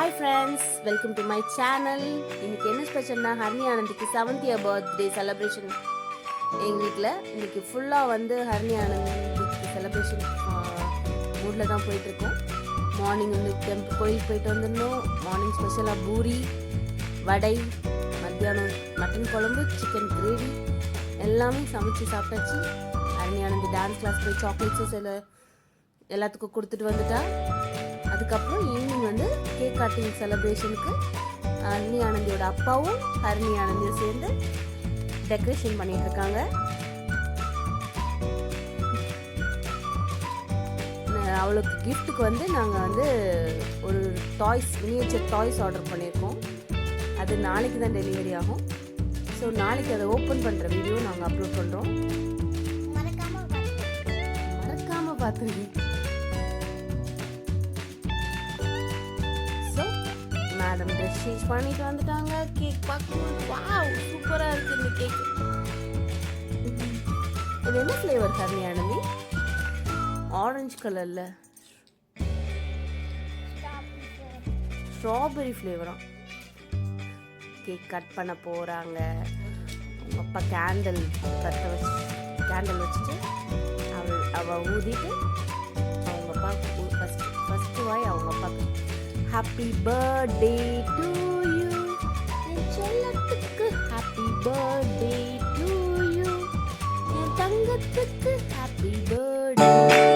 Hi friends, welcome to my channel. இன்னைக்கு என்ன ஸ்பெஷல்னா ஹர்னி ஆனந்திக்கு 7th year birthday celebration. எங்கள் வீட்டில் இன்னைக்கு ஃபுல்லாக ஹர்னி ஆனந்திக்கு செலிப்ரேஷன் மூடில் தான் போயிட்டுருக்கோம். மார்னிங் கோயிலுக்கு போயிட்டு வந்துடணும். மார்னிங் ஸ்பெஷலாக பூரி, வடை, மத்தியானம் மட்டன் குழம்பு, சிக்கன் கிரேவி எல்லாமே சமைச்சு சாப்பிட்டாச்சு. ஹர்னி ஆனந்தி டான்ஸ் கிளாஸ் போய் சாக்லேட்ஸும் எல்லாத்துக்கும் கொடுத்துட்டு வந்துட்டா. அதுக்கப்புறம் ஈவினிங் கேக் கட்டிங் செலிப்ரேஷனுக்கு ஹர்னி ஆனந்தியோட அப்பாவும் ஹர்னி ஆனந்தியும் சேர்ந்து டெக்கரேஷன் பண்ணிட்டு இருக்காங்க. அவளுக்கு கிஃப்ட்டுக்கு நாங்கள் ஒரு மினியேச்சர் டாய்ஸ் ஆர்டர் பண்ணியிருக்கோம். அது நாளைக்கு தான் டெலிவரி ஆகும். ஸோ நாளைக்கு அதை ஓப்பன் பண்ணுற வீடியோ நாங்கள் அப்லோட் பண்ணுறோம். மறக்காமல் பார்த்துருங்க. மேடம் ட்ரெஸ் சேஞ்ச் பண்ணிட்டு வந்துட்டாங்க. கேக் பார்க்கும்போது வாவ் சூப்பராக இருக்குது இந்த கேக். இது என்ன ஃப்ளேவர் ஹர்னி ஆனந்தி? ஆரஞ்சு கலரில் ஸ்ட்ராபெரி ஃப்ளேவரா? கேக் கட் பண்ண போகிறாங்க. அவங்க அப்பா கேண்டில் வச்சுட்டு அவள் ஊதிட்டு அவங்க அப்பா ஃபஸ்ட்டு வாய் அவங்க அப்பாவுக்கு ஹாப்பி பர்த்டே டு யூ, என் செல்லத்துக்கு ஹாப்பி பர்த்டே டு யூ, என் தங்கத்துக்கு ஹாப்பி பர்த்டே.